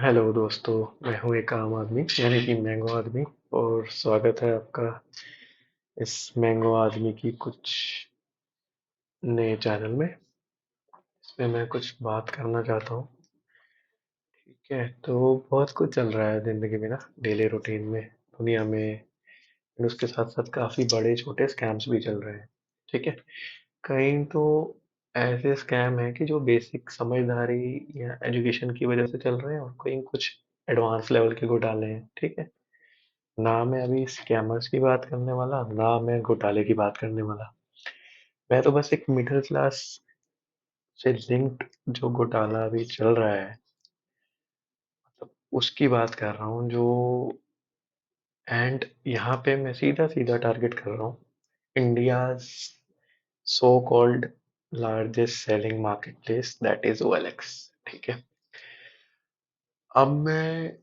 Hello दोस्तों। मैं हूँ एक आम आदमी यानी कि मैंगो आदमी। और स्वागत है आपका इस मैंगो आदमी की कुछ नए चैनल में। इसमें मैं कुछ बात करना चाहता हूँ। ठीक है, तो बहुत कुछ चल रहा है ज़िंदगी में ना, डेली रूटीन में, दुनिया में। और उसके साथ साथ काफ़ी बड़े छोटे स्कैम्स भी चल रहे हैं। ठीक है, कई तो ऐसे स्कैम हैं कि जो बेसिक समझदारी या एजुकेशन की वजह से चल रहे हैं, और कई कुछ एडवांस लेवल के घोटाले हैं। ठीक है, ना मैं अभी स्कैमर्स की बात करने वाला, ना मैं घोटाले की बात करने वाला। मैं तो बस एक मिडिल क्लास से लिंक्ड जो घोटाला अभी चल रहा है, मतलब उसकी बात कर रहा हूँ जो। एंड यहाँ पे मैं सीधा सीधा टारगेट कर रहा हूँ India so called largest selling market place, that is OLX। ठीक है, अब मैं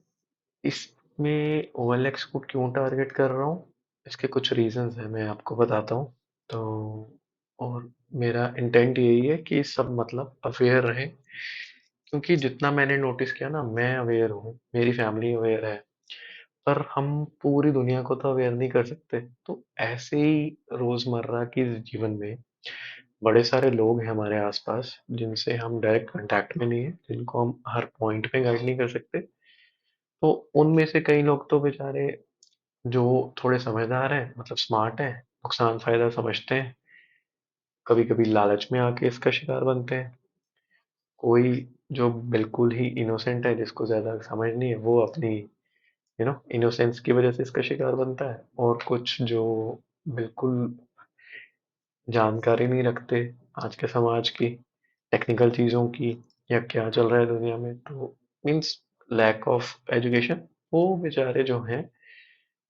इसमें OLX को क्यों टारगेट कर रहा हूँ, इसके कुछ रीजंस हैं, मैं आपको बताता हूँ। तो और मेरा इंटेंट यही है कि सब मतलब अवेयर रहे, क्योंकि जितना मैंने नोटिस किया ना, मैं अवेयर हूँ, मेरी फैमिली अवेयर है, पर हम पूरी दुनिया को तो अवेयर नहीं कर सकते। तो ऐसे ही रोजमर्रा के जीवन में बड़े सारे लोग हैं हमारे आसपास जिनसे हम डायरेक्ट कांटेक्ट में नहीं है, जिनको हम हर पॉइंट पे गाइड नहीं कर सकते। तो उनमें से कई लोग तो बेचारे जो थोड़े समझदार हैं, मतलब स्मार्ट हैं, नुकसान फायदा समझते हैं, कभी कभी लालच में आके इसका शिकार बनते हैं। कोई जो बिल्कुल ही इनोसेंट है, जिसको ज्यादा समझ नहीं है, वो अपनी इनोसेंस की वजह से इसका शिकार बनता है। और कुछ जो बिल्कुल जानकारी नहीं रखते आज के समाज की, टेक्निकल चीजों की, या क्या चल रहा है दुनिया में, तो मीन्स लैक ऑफ एजुकेशन, वो बेचारे जो हैं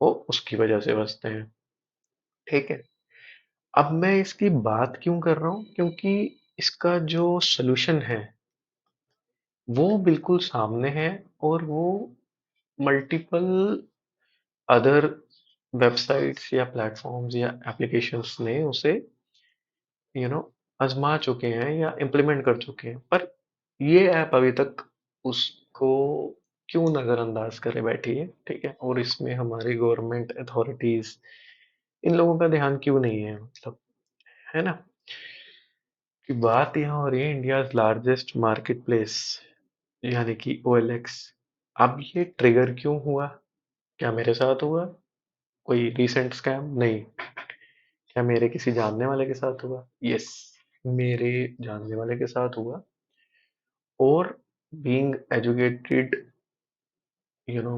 वो उसकी वजह से बचते हैं। ठीक है, अब मैं इसकी बात क्यों कर रहा हूँ, क्योंकि इसका जो सॉल्यूशन है वो बिल्कुल सामने है। और वो मल्टीपल अदर वेबसाइट्स या प्लेटफॉर्म्स या एप्लीकेशंस ने उसे यू नो आजमा चुके हैं या इम्प्लीमेंट कर चुके हैं, पर ये ऐप अभी तक उसको क्यों नजरअंदाज करे बैठी है। ठीक है, और इसमें हमारी गवर्नमेंट अथॉरिटीज, इन लोगों का ध्यान क्यों नहीं है, मतलब, है ना, कि बात यहाँ हो रही है इंडिया लार्जेस्ट मार्केट प्लेस यानी कि OLX। अब ये ट्रिगर क्यों हुआ, क्या मेरे साथ हुआ कोई रिसेंट स्कैम? नहीं। क्या मेरे किसी जानने वाले के साथ हुआ? यस, मेरे जानने वाले के साथ हुआ। और being educated, you know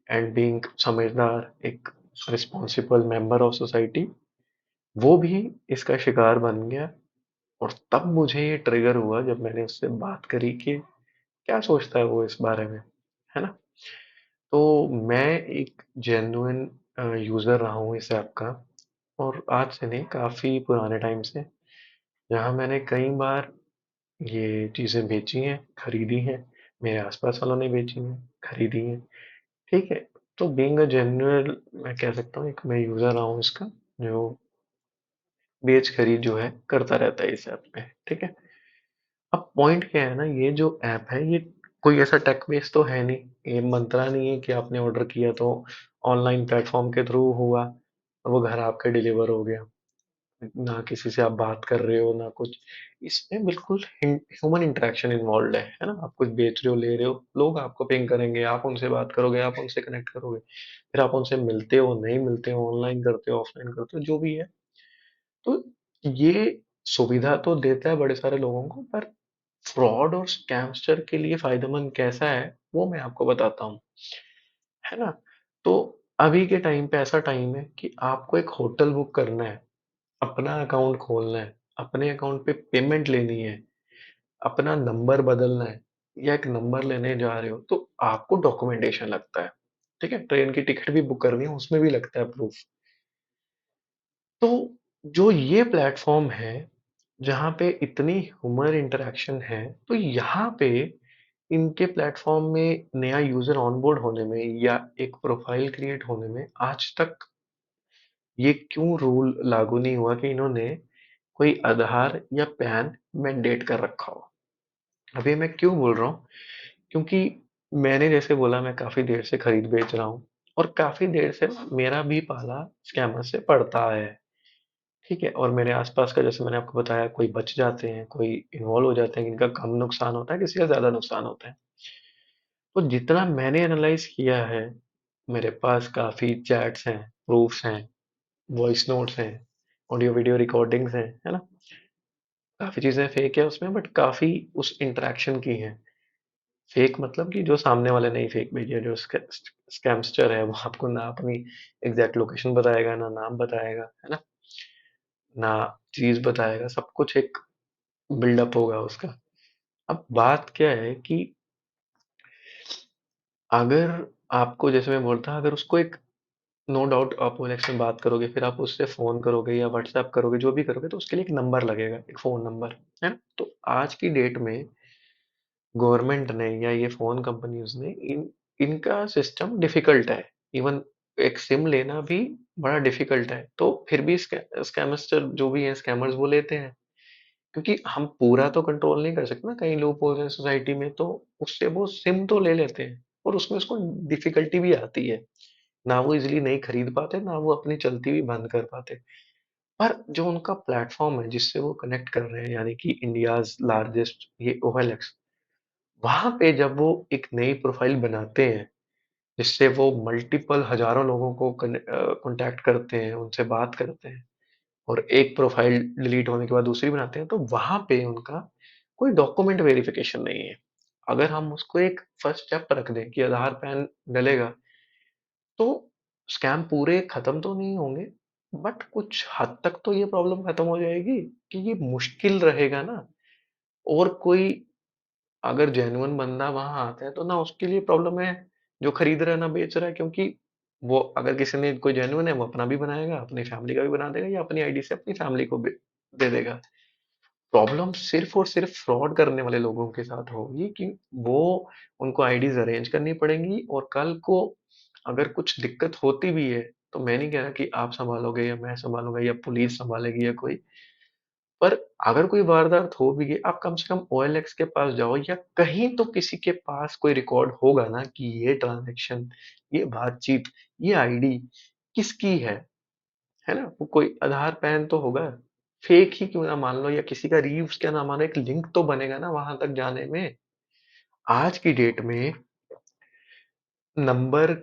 and being समझदार, एक रिस्पॉन्सिबल मेंबर ऑफ सोसाइटी, वो भी इसका शिकार बन गया। और तब मुझे ये ट्रिगर हुआ जब मैंने उससे बात करी कि क्या सोचता है वो इस बारे में, है ना। तो मैं एक जेन्युइन यूजर रहा हूँ इस ऐप का, और आज से नहीं, काफी पुराने टाइम से, जहाँ मैंने कई बार ये चीजें बेची हैं, खरीदी हैं, मेरे आसपास वालों ने बेची हैं, खरीदी हैं। ठीक है, तो बीइंग अ जेन्युइन, मैं कह सकता हूँ एक मैं यूजर रहा हूँ इसका, जो बेच खरीद जो है करता रहता है इस ऐप में। ठीक है, अब पॉइंट क्या है ना, ये जो ऐप है ये कोई ऐसा टेक बेस तो है नहीं, ये मंत्रा नहीं है कि आपने ऑर्डर किया तो ऑनलाइन प्लेटफॉर्म के थ्रू हुआ और वो घर आपके डिलीवर हो गया। ना किसी से आप बात कर रहे हो, ना कुछ। इसमें बिल्कुल ह्यूमन इंटरेक्शन इन्वॉल्व है ना। आप कुछ बेच रहे हो, ले रहे हो, लोग आपको पिंग करेंगे, आप उनसे बात करोगे, आप उनसे कनेक्ट करोगे, फिर आप उनसे मिलते हो, नहीं मिलते हो, ऑनलाइन करते हो, ऑफलाइन करते हो, जो भी है। तो ये सुविधा तो देता है बड़े सारे लोगों को, पर फ्रॉड और स्कैमस्टर के लिए फायदेमंद कैसा है वो मैं आपको बताता हूँ, है ना। तो अभी के टाइम पे ऐसा टाइम है कि आपको एक होटल बुक करना है, अपना अकाउंट खोलना है, अपने अकाउंट पे पेमेंट लेनी है, अपना नंबर बदलना है, या एक नंबर लेने जा रहे हो तो आपको डॉक्यूमेंटेशन लगता है। ठीक है, ट्रेन की टिकट भी बुक करनी है, उसमें भी लगता है प्रूफ। तो जो ये प्लेटफॉर्म है जहाँ पे इतनी ह्यूमन इंटरेक्शन है, तो यहाँ पे इनके प्लेटफॉर्म में नया यूजर ऑनबोर्ड होने में या एक प्रोफाइल क्रिएट होने में आज तक ये क्यों रूल लागू नहीं हुआ कि इन्होंने कोई आधार या पैन मैंडेट कर रखा हो। अभी मैं क्यों बोल रहा हूँ क्योंकि मैंने जैसे बोला मैं काफी देर से खरीद बेच रहा हूँ और काफी देर से मेरा भी पाला स्कैमर से पड़ता है। ठीक है, और मेरे आसपास का जैसे मैंने आपको बताया, कोई बच जाते हैं, कोई इन्वॉल्व हो जाते हैं, जिनका कम नुकसान होता है, किसी का ज्यादा नुकसान होता है। तो जितना मैंने एनालाइज किया है, मेरे पास काफी चैट्स हैं, प्रूफ्स हैं, वॉइस नोट्स हैं, ऑडियो वीडियो रिकॉर्डिंग्स हैं, है ना। काफी चीजें फेक है उसमें, बट काफी उस इंटरेक्शन की हैं। फेक मतलब कि जो सामने वाले ने ही फेक भेजी है, जो स्कैमस्टर है वो आपको ना अपनी एग्जैक्ट लोकेशन बताएगा, ना नाम बताएगा, है ना, ना चीज बताएगा, सब कुछ एक बिल्डअप होगा उसका। अब बात क्या है कि अगर आपको, जैसे मैं बोलता, अगर उसको एक, नो डाउट आप ओएलएक्स में बात करोगे, फिर आप उससे फोन करोगे या व्हाट्सएप करोगे, जो भी करोगे, तो उसके लिए एक नंबर लगेगा, एक फोन नंबर, है ना। तो आज की डेट में गवर्नमेंट ने या ये फोन कंपनीज ने इनका सिस्टम डिफिकल्ट है। इवन एक सिम लेना भी बड़ा डिफिकल्ट है, तो फिर भी स्कैमस्टर जो भी है, स्कैमर्स, वो लेते हैं। क्योंकि हम पूरा तो कंट्रोल नहीं कर सकते ना, कई लोग होते हैं सोसाइटी में, तो उससे वो सिम तो ले लेते हैं और उसमें उसको डिफिकल्टी भी आती है। ना वो इजिली नहीं खरीद पाते, ना वो अपनी चलती भी बंद कर पाते। पर जो उनका प्लेटफॉर्म है जिससे वो कनेक्ट कर रहे हैं, यानी कि इंडियाज लार्जेस्ट ये ओएलएक्स, वहां पे जब वो एक नई प्रोफाइल बनाते हैं, जिससे वो मल्टीपल हजारों लोगों को कांटेक्ट करते हैं, उनसे बात करते हैं, और एक प्रोफाइल डिलीट होने के बाद दूसरी बनाते हैं, तो वहां पे उनका कोई डॉक्यूमेंट वेरिफिकेशन नहीं है। अगर हम उसको एक फर्स्ट स्टेप रख दें कि आधार पैन डलेगा, तो स्कैम पूरे खत्म तो नहीं होंगे, बट कुछ हद तक तो ये प्रॉब्लम खत्म हो जाएगी। कि ये मुश्किल रहेगा ना, और कोई अगर जेन्युइन बंदा वहां आता है तो ना उसके लिए प्रॉब्लम है जो खरीद रहा है ना बेच रहा है। क्योंकि वो, अगर किसी ने कोई जेन्युइन है, वो अपना भी बनाएगा, अपनी फैमिली का भी बना देगा, या अपनी आईडी से अपनी फैमिली को भी दे देगा। प्रॉब्लम सिर्फ और सिर्फ फ्रॉड करने वाले लोगों के साथ होगी कि वो, उनको आईडीज अरेंज करनी पड़ेंगी, और कल को अगर कुछ दिक्कत होती भी है, तो मैं नहीं कह रहा कि आप संभालोगे या मैं संभालूंगा या पुलिस संभालेगी या कोई, पर अगर कोई वारदात हो भी गई, आप कम से कम ओएलएक्स के पास जाओ, या कहीं तो किसी के पास कोई रिकॉर्ड होगा ना कि ये ट्रांजैक्शन, ये बातचीत, ये आईडी किसकी है ना। वो कोई आधार पैन तो होगा, फेक ही क्यों ना मान लो, या किसी का रीव्स क्या ना मानो, एक लिंक तो बनेगा ना वहां तक जाने में। आज की डेट में नंबर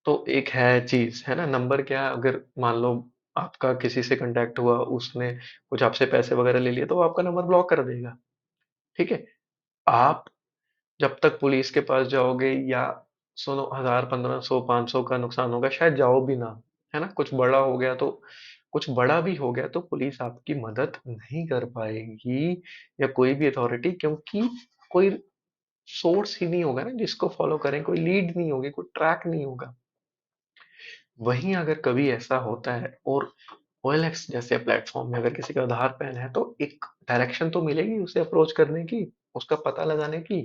तो एक है चीज, है ना। नंबर क्या, अगर मान लो आपका किसी से कांटेक्ट हुआ, उसने कुछ आपसे पैसे वगैरह ले लिए, तो वो आपका नंबर ब्लॉक कर देगा। ठीक है। आप जब तक पुलिस के पास जाओगे, या सुनो, 1000, 1500, 500 का नुकसान होगा, शायद जाओ भी ना, है ना। कुछ बड़ा हो गया तो, कुछ बड़ा भी हो गया तो पुलिस आपकी मदद नहीं कर पाएगी, या कोई भी अथॉरिटी, क्योंकि कोई सोर्स ही नहीं होगा ना जिसको फॉलो करें, कोई लीड नहीं होगी, कोई ट्रैक नहीं होगा। वहीं अगर कभी ऐसा होता है, और ओएलएक्स जैसे प्लेटफॉर्म में अगर किसी का आधार पैन है, तो एक डायरेक्शन तो मिलेगी उसे अप्रोच करने की, उसका पता लगाने की।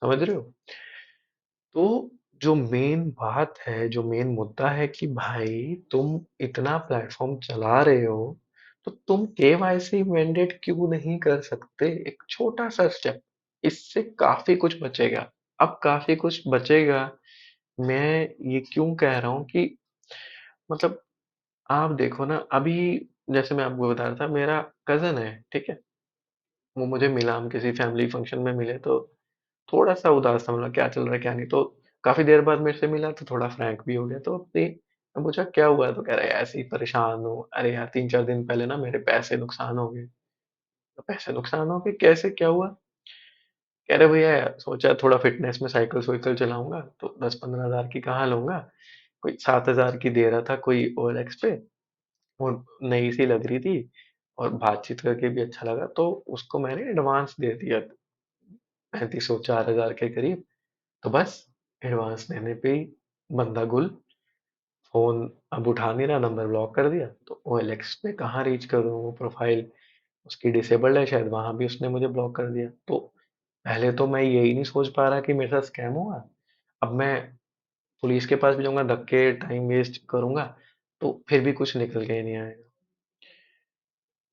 समझ रहे हो। तो जो मेन बात है, जो मेन मुद्दा है कि भाई, तुम इतना प्लेटफॉर्म चला रहे हो, तो तुम केवाईसी मैंडेट क्यों नहीं कर सकते। एक छोटा सा स्टेप, इससे काफी कुछ बचेगा। अब काफी कुछ बचेगा, मैं ये क्यों कह रहा हूँ कि, मतलब, आप देखो ना अभी, जैसे मैं आपको बता रहा था, मेरा कजन है, ठीक है। वो मुझे मिला, हम किसी फैमिली फंक्शन में मिले, तो थोड़ा सा उदास था, मतलब क्या चल रहा है क्या नहीं। तो काफी देर बाद मेरे से मिला, तो थोड़ा फ्रैंक भी हो गया। तो अपनी, मैं पूछा क्या हुआ, तो कह रहा है ऐसे ही परेशान हूँ। अरे यार, 3 4 दिन पहले ना मेरे पैसे नुकसान हो गए। तो पैसे नुकसान हो गए कैसे, क्या हुआ। कह रहे भैया, सोचा थोड़ा फिटनेस में साइकिल वाइकिल चलाऊंगा, तो 10 15 हजार की कहाँ लूंगा। कोई 7 हजार की दे रहा था कोई ओएलएक्स पे, और नई सी लग रही थी, और बातचीत करके भी अच्छा लगा, तो उसको मैंने एडवांस दे दिया, 3500 4000 के करीब। तो बस, एडवांस देने पे ही बंदा गुल। फोन अब उठा नहीं रहा, नंबर ब्लॉक कर दिया। तो ओएलएक्स पे कहाँ रीच करूँ, वो प्रोफाइल उसकी डिसेबल्ड है शायद, वहां भी उसने मुझे ब्लॉक कर दिया। तो पहले तो मैं यही नहीं सोच पा रहा कि मेरे साथ स्कैम हुआ। अब मैं पुलिस के पास भी जाऊंगा, धक्के टाइम वेस्ट करूंगा, तो फिर भी कुछ निकल के ही नहीं आएगा।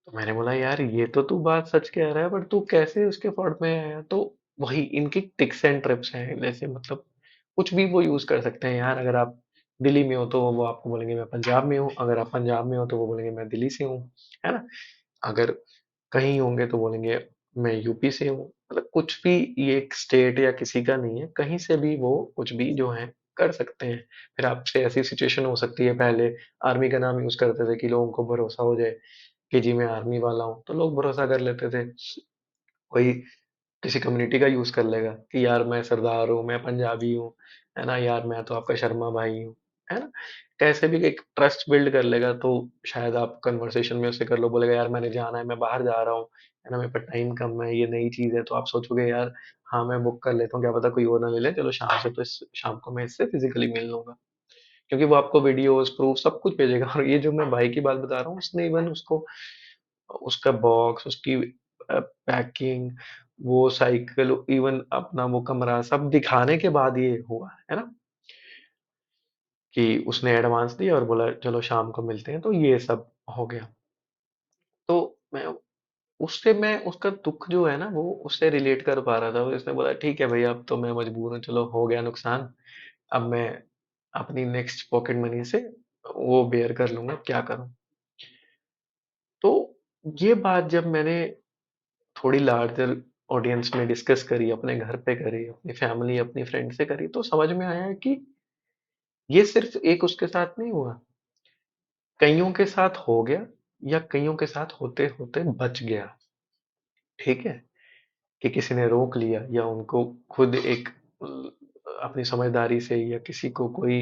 तो मैंने बोला यार, ये तो तू बात सच कह रहा है, बट तू कैसे उसके फ्रॉड में आया। तो वही इनकी टिप्स एंड ट्रिप्स हैं, जैसे मतलब कुछ भी वो यूज कर सकते हैं यार। अगर आप दिल्ली में हो तो वो आपको बोलेंगे मैं पंजाब में हूँ, अगर आप पंजाब में हो तो वो बोलेंगे मैं दिल्ली से हूँ, है ना। अगर कहीं होंगे तो बोलेंगे मैं यूपी से हूँ। मतलब कुछ भी, ये एक स्टेट या किसी का नहीं है, कहीं से भी वो कुछ भी जो है कर सकते हैं। फिर आपसे ऐसी सिचुएशन हो सकती है, पहले आर्मी का नाम यूज करते थे कि लोगों को भरोसा हो जाए कि जी मैं आर्मी वाला हूँ, तो लोग भरोसा कर लेते थे। कोई किसी कम्युनिटी का यूज कर लेगा कि यार मैं सरदार हूँ, मैं पंजाबी हूँ, है ना, यार मैं तो आपका शर्मा भाई हूँ, है ना। कैसे भी एक ट्रस्ट बिल्ड कर लेगा, तो शायद आप कन्वर्सेशन में उससे कर लो, बोलेगा यार मैंने जाना है, मैं बाहर जा रहा हूँ, है ना, मेरे पास टाइम कम है, ये नई चीज है, तो आप सोचोगे यार हाँ मैं बुक कर लेता हूँ, क्या पता कोई और ना ले ले, चलो शाम से तो शाम को मैं इससे फिजिकली मिल लूंगा। क्योंकि वो आपको वीडियोस प्रूफ सब कुछ भेजेगा। और ये जो मैं भाई की बात बता रहा हूँ, उसने इवन उसको उसका बॉक्स, उसकी पैकिंग, वो साइकिल, इवन अपना वो कमरा सब दिखाने के बाद ये हुआ, है ना, कि उसने एडवांस दिया और बोला चलो शाम को मिलते हैं, तो ये सब हो गया। तो मैं मैं उसका दुख जो है ना वो उससे रिलेट कर पा रहा था। उसने बोला ठीक है भाई, अब तो मैं मजबूर हूँ, चलो हो गया नुकसान, अब मैं अपनी नेक्स्ट पॉकेट मनी से वो बेयर कर लूंगा, क्या करूं। तो ये बात जब मैंने थोड़ी लार्जर ऑडियंस में डिस्कस करी, अपने घर पे करी, अपनी फैमिली अपनी फ्रेंड से करी, तो समझ में आया कि ये सिर्फ एक उसके साथ नहीं हुआ, कईयों के साथ हो गया, या कईयों के साथ होते होते बच गया। ठीक है, कि किसी ने रोक लिया, या उनको खुद एक अपनी समझदारी से, या किसी को कोई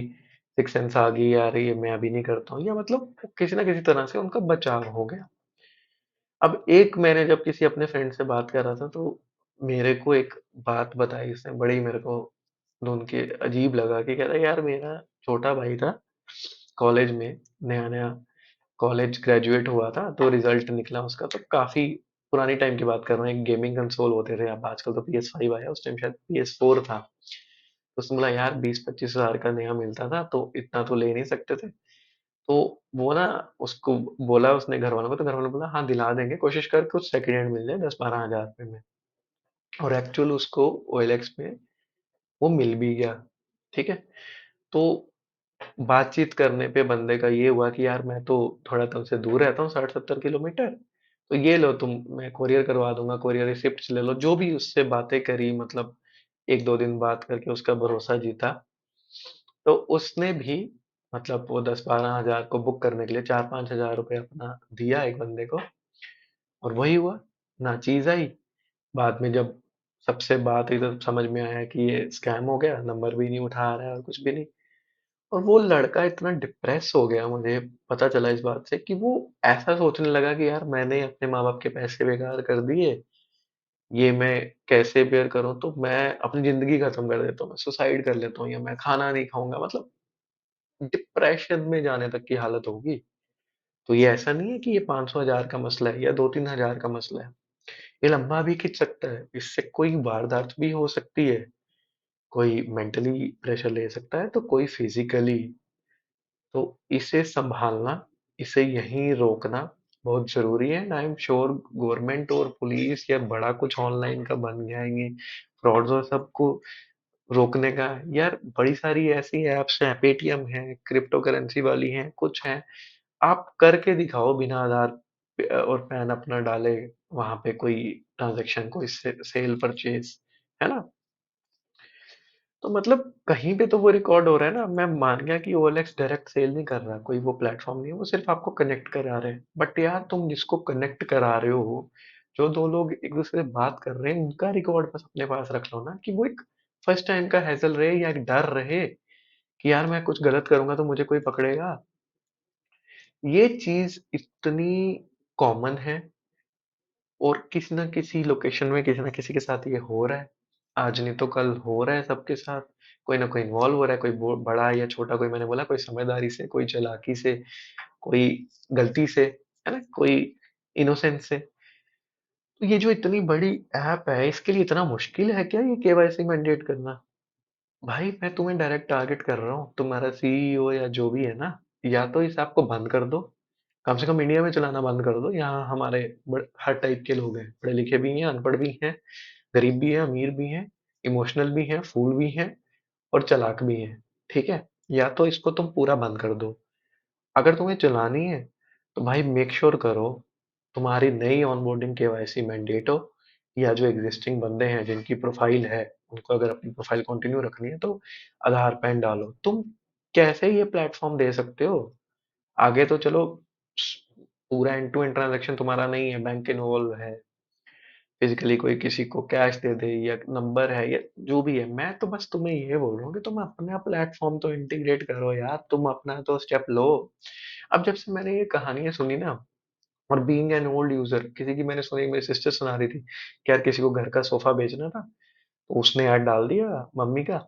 सिक्स सेंस आ गई यार ये मैं अभी नहीं करता हूँ, या मतलब किसी ना किसी तरह से उनका बचाव हो गया। अब एक मैंने जब किसी अपने फ्रेंड से बात कर रहा था, तो मेरे को एक बात बताई उसने, बड़ी मेरे को सुन के अजीब लगा, कि कह रहा यार मेरा छोटा भाई था कॉलेज में, नया नया कॉलेज ग्रेजुएट हुआ था, तो रिजल्ट निकला उसका, तो काफी पुरानी टाइम की बात कर रहा हूँ, एक गेमिंग कंसोल होते थे, अब आजकल तो PS5 आया, उस टाइम शायद PS4 था। तो उसने बोला यार 20-25 हजार का नया मिलता था, तो इतना तो ले नहीं सकते थे। तो वो ना, उसको बोला उसने घर वालों को, तो घर वालों ने बोला हाँ दिला देंगे, कोशिश कर कुछ सेकंड हैंड मिल जाए 10-12 हजार रुपए में। और एक्चुअल उसको OLX में वो मिल भी गया। ठीक है, तो बातचीत करने पे बंदे का ये हुआ कि यार मैं तो थोड़ा तुमसे दूर रहता हूँ 60-70 किलोमीटर, तो ये लो तुम, मैं कोरियर करवा दूंगा, कोरियर रिसिप्ट ले लो, जो भी उससे बातें करी, मतलब 1-2 दिन बात करके उसका भरोसा जीता। तो उसने भी मतलब वो 10-12 हजार को बुक करने के लिए 4-5 हजार रुपये अपना दिया एक बंदे को, और वही हुआ, ना चीज आई। बाद में जब सबसे बात हुई तो समझ में आया कि ये स्कैम हो गया, नंबर भी नहीं उठा रहा है और कुछ भी नहीं। और वो लड़का इतना डिप्रेस हो गया, मुझे पता चला इस बात से, कि वो ऐसा सोचने लगा कि यार मैंने अपने माँ बाप के पैसे बेकार कर दिए, ये मैं कैसे बेयर करूं, तो मैं अपनी जिंदगी खत्म कर देता हूँ, मैं सुसाइड कर लेता हूँ, या मैं खाना नहीं खाऊंगा, मतलब डिप्रेशन में जाने तक की हालत होगी। तो ये ऐसा नहीं है कि ये 500 हजार का मसला है या 2-3 हजार का मसला है, ये लंबा भी खिंच सकता है, इससे कोई वारदात भी हो सकती है, कोई मेंटली प्रेशर ले सकता है, तो कोई फिजिकली। तो इसे संभालना, इसे यहीं रोकना बहुत जरूरी है। And I am sure government और पुलिस या बड़ा कुछ ऑनलाइन का बन जाएंगे, फ्रॉड्स और सबको रोकने का। यार बड़ी सारी ऐसी एप्स हैं, पेटीएम है, क्रिप्टो करेंसी वाली हैं, कुछ हैं, आप करके दिखाओ बिना आधार और पैन अपना डाले वहां पे कोई ट्रांजेक्शन, कोई सेल परचेज, है ना। तो मतलब कहीं पे तो वो रिकॉर्ड हो रहा है ना। मैं मान गया कि OLX डायरेक्ट सेल नहीं कर रहा, कोई वो प्लेटफॉर्म नहीं है, वो सिर्फ आपको कनेक्ट करा रहे हैं, बट यार तुम जिसको कनेक्ट करा रहे हो, जो दो लोग एक दूसरे से बात कर रहे हैं, उनका रिकॉर्ड बस अपने पास रख लो ना, कि वो एक फर्स्ट टाइम का हैसल रहे, या एक डर रहे कि यार मैं कुछ गलत करूंगा तो मुझे कोई पकड़ेगा। ये चीज इतनी कॉमन है, और किसी ना किसी लोकेशन में किसी ना किसी के साथ ये हो रहा है, आज नहीं तो कल हो रहा है सबके साथ, कोई ना कोई इन्वॉल्व हो रहा है, कोई बड़ा या छोटा, कोई मैंने बोला कोई समझदारी से, कोई चालाकी से, कोई गलती से, है ना, कोई इनोसेंस से। तो ये जो इतनी बड़ी ऐप है, इसके लिए इतना मुश्किल है क्या ये KYC मैंडेट करना? भाई मैं तुम्हें डायरेक्ट टारगेट कर रहा हूँ, तुम्हारा CEO या जो भी है ना, या तो इस ऐप को बंद कर दो, कम से कम इंडिया में चलाना बंद कर दो। यहाँ हमारे हर टाइप के लोग हैं, पढ़े लिखे भी हैं, अनपढ़ भी हैं, गरीब भी है, अमीर भी है, इमोशनल भी है, फूल भी है और चालाक भी है। ठीक है, या तो इसको तुम पूरा बंद कर दो। अगर तुम्हें चलानी है तो भाई मेक श्योर करो तुम्हारी नई ऑनबोर्डिंग केवाईसी मैंडेट हो, या जो एग्जिस्टिंग बंदे हैं जिनकी प्रोफाइल है उनको अगर अपनी प्रोफाइल कंटिन्यू रखनी है तो आधार पैन डालो। तुम कैसे ये प्लेटफॉर्म दे सकते हो? आगे तो चलो पूरा एंड टू एंड ट्रांजेक्शन तुम्हारा नहीं है, बैंक इन्वॉल्व है, फिजिकली कोई किसी को कैश दे दे या नंबर है या जो भी है, मैं तो बस तुम्हें ये बोल रहा हूँ कि तुम अपना प्लेटफॉर्म तो इंटीग्रेट करो यार, तुम अपना तो स्टेप लो। अब जब से मैंने ये कहानियां सुनी ना, और बीइंग एन ओल्ड यूजर, किसी की मैंने सुनी, मेरी सिस्टर सुना रही थी कि यार किसी को घर का सोफा बेचना था, तो उसने ऐड डाल दिया मम्मी का,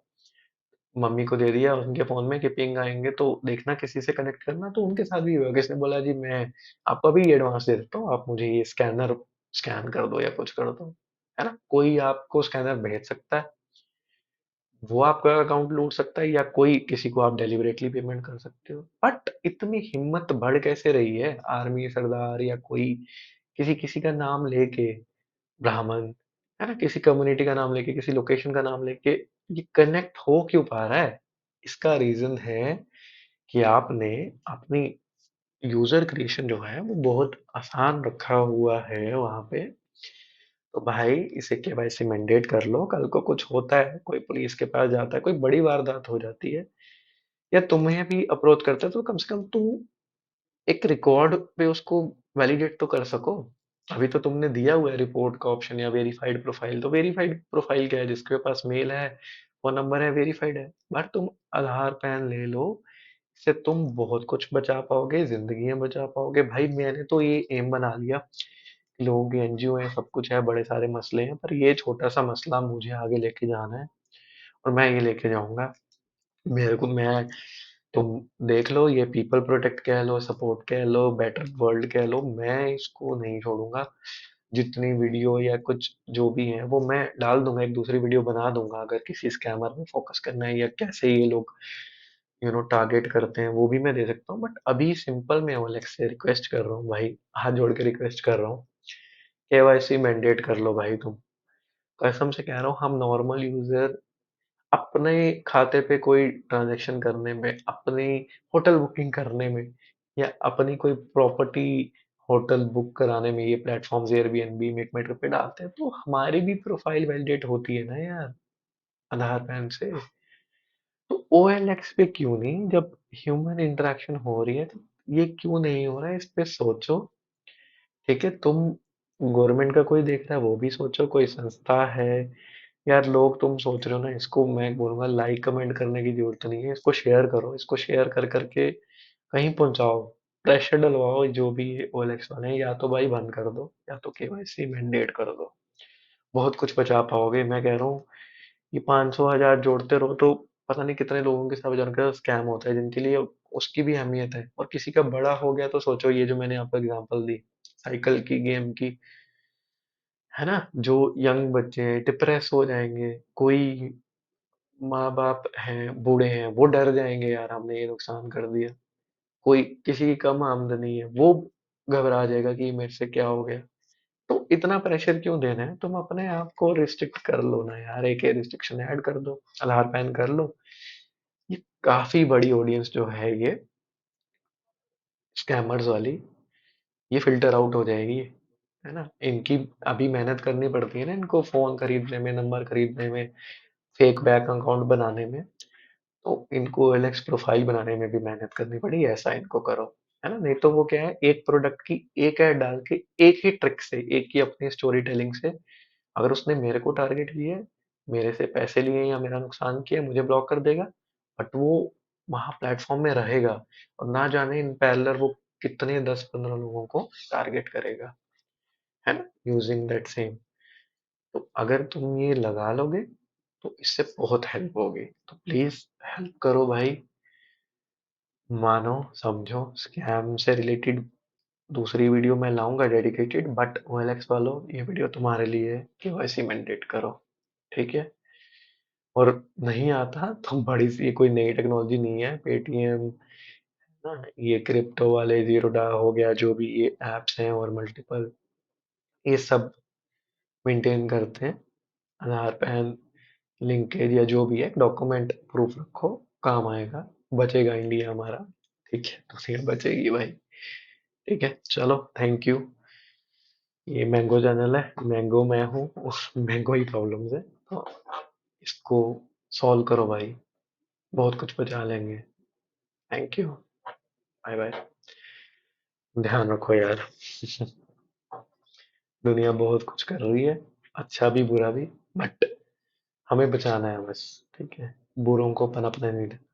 मम्मी को दे दिया उनके फोन में कि पिंग आएंगे तो देखना किसी से कनेक्ट करना, तो उनके साथ भी हुआ, किसने बोला जी मैं आपको अभी एडवांस दे देता हूँ, आप मुझे ये स्कैनर स्कैन कर दो या कुछ कर दो। है ना, कोई आपको स्कैनर भेज सकता है, वो आपका अकाउंट लूट सकता है, या कोई किसी को आप डेलिबरेटली पेमेंट कर सकते हो। बट इतनी हिम्मत बढ़ कैसे रही है आर्मी सरदार या कोई किसी किसी का नाम लेके, ब्राह्मण, है ना, किसी कम्युनिटी का नाम लेके, किसी लोकेशन का नाम लेके ये कनेक्ट हो क्यों पा रहा है? इसका रीजन है कि आपने अपनी यूजर क्रिएशन जो है वो बहुत आसान रखा हुआ है वहां पे। तो भाई इसे केवाईसी मैंडेट कर लो, कल को कुछ होता है, कोई पुलिस के पास जाता है, कोई बड़ी वारदात हो जाती है या तुम्हें भी अप्रोच करता है, तो कम से कम तुम एक रिकॉर्ड पे उसको वैलिडेट तो कर सको। अभी तो तुमने दिया हुआ है रिपोर्ट का ऑप्शन या वेरीफाइड प्रोफाइल, तो वेरीफाइड प्रोफाइल क्या है, जिसके पास मेल है, फोन नंबर है, वेरीफाइड है, बट तुम आधार पैन ले लो, इससे तुम बहुत कुछ बचा पाओगे, जिंदगियां बचा पाओगे। भाई मैंने तो ये एम बना लिया, लोगों की एनजीओ है, सब कुछ है, बड़े सारे मसले हैं, पर ये छोटा सा मसला मुझे आगे लेके जाना है और मैं ये लेके जाऊंगा। मेरे को मैं तुम देख लो, ये पीपल प्रोटेक्ट कह लो, सपोर्ट कह लो, बेटर वर्ल्ड कह लो, मैं इसको नहीं छोड़ूंगा। जितनी वीडियो या कुछ जो भी है वो मैं डाल दूंगा, एक दूसरी वीडियो बना दूंगा, अगर किसी स्कैमर में फोकस करना है या कैसे ये लोग टारगेट करते हैं वो भी मैं दे सकता हूँ। बट अभी सिंपल मैं ओलेक्स से रिक्वेस्ट कर रहा हूँ भाई, हाथ जोड़ के रिक्वेस्ट कर रहा हूँ, केवाईसी मैंडेट कर लो भाई तुम। कसम से कह रहा हूँ, हम नॉर्मल यूजर अपने खाते पे कोई ट्रांजैक्शन करने में, अपनी होटल बुकिंग करने में, या अपनी कोई प्रॉपर्टी होटल बुक कराने में ये प्लेटफॉर्म्स एयरबीएनबी मेकमेटर पे डालते हैं, तो हमारी भी प्रोफाइल वैलिडेट होती है ना यार, आधार पैन से। तो ओएलएक्स पे क्यों नहीं, जब ह्यूमन इंटरेक्शन हो रही है तो ये क्यों नहीं हो रहा है, इस पे सोचो। ठीक है, तुम गवर्नमेंट का कोई देख रहा है वो भी सोचो, कोई संस्था है यार, लोग तुम सोच रहे हो ना, इसको मैं बोलूंगा लाइक कमेंट करने की जरूरत नहीं है, इसको शेयर करो, इसको शेयर कर करके कहीं पहुंचाओ, प्रेशर डलवाओ जो भी ओएलएक्स वाले हैं, या तो भाई बंद कर दो या तो केवाईसी मैंडेट कर दो, बहुत कुछ बचा पाओगे। मैं कह रहा हूँ ये 500 1000 जोड़ते रहो तो पता नहीं कितने लोगों के साथ जिनका स्कैम होता है, जिनके लिए उसकी भी अहमियत है, और किसी का बड़ा हो गया तो सोचो, ये जो मैंने आपको एग्जांपल दी साइकिल की, गेम की, है ना, जो यंग बच्चे हैं डिप्रेस हो जाएंगे, कोई माँ बाप हैं बूढ़े हैं वो डर जाएंगे यार हमने ये नुकसान कर दिया, कोई किसी की कम आमदनी है वो घबरा जाएगा कि मेरे से क्या हो गया। तो इतना प्रेशर क्यों देना है, तुम अपने आप को रिस्ट्रिक्ट कर लो ना यार, एक रिस्ट्रिक्शन ऐड कर दो, आधार पैन कर लो। ये काफी बड़ी ऑडियंस जो है ये स्कैमर्स वाली, ये फिल्टर आउट हो जाएगी, है ना। इनकी अभी मेहनत करनी पड़ती है ना, इनको फोन खरीदने में, नंबर खरीदने में, फेक बैंक अकाउंट बनाने में, तो इनको एलेक्स प्रोफाइल बनाने में भी मेहनत करनी पड़ी, ऐसा इनको करो, है ना। नहीं तो वो क्या है, एक प्रोडक्ट की एक ऐड डाल के, एक ही ट्रिक से, एक ही अपनी स्टोरी टेलिंग से, अगर उसने मेरे को टारगेट किया है, मेरे से पैसे लिए या मेरा नुकसान किया, मुझे ब्लॉक कर देगा, बट वो वहां प्लेटफॉर्म में रहेगा, और ना जाने इन पैरेलल वो कितने 10 15 लोगों को टारगेट करेगा, है ना, यूजिंग दैट सेम। तो अगर तुम ये लगा लोगे तो इससे बहुत हेल्प होगी, तो प्लीज हेल्प करो भाई, मानो समझो। स्कैम से रिलेटेड दूसरी वीडियो मैं लाऊंगा डेडिकेटेड, बट ओएलएक्स वालों ये वीडियो तुम्हारे लिए है, केवाईसी मैंडेट करो। ठीक है, और नहीं आता तो बड़ी सी, ये कोई नई टेक्नोलॉजी नहीं है, पेटीएम ना, ये क्रिप्टो वाले जीरोडा हो गया, जो भी ये एप्स हैं और मल्टीपल, ये सब मेंटेन करते हैं। आधार पैन लिंकेज या जो भी है डॉक्यूमेंट प्रूफ रखो, काम आएगा, बचेगा इंडिया हमारा। ठीक है, दुनिया बचेगी भाई। ठीक है, चलो, थैंक यू। ये मैंगो चैनल है, मैंगो मैं हूँ, उस मैंगो ही प्रॉब्लम्स है, तो इसको सॉल्व करो भाई, बहुत कुछ बचा लेंगे। Thank you, bye bye. ध्यान रखो यार। दुनिया बहुत कुछ कर रही है, अच्छा भी बुरा भी, बट हमें बचाना है बस। ठीक है, बुरों को पनपने नहीं देना।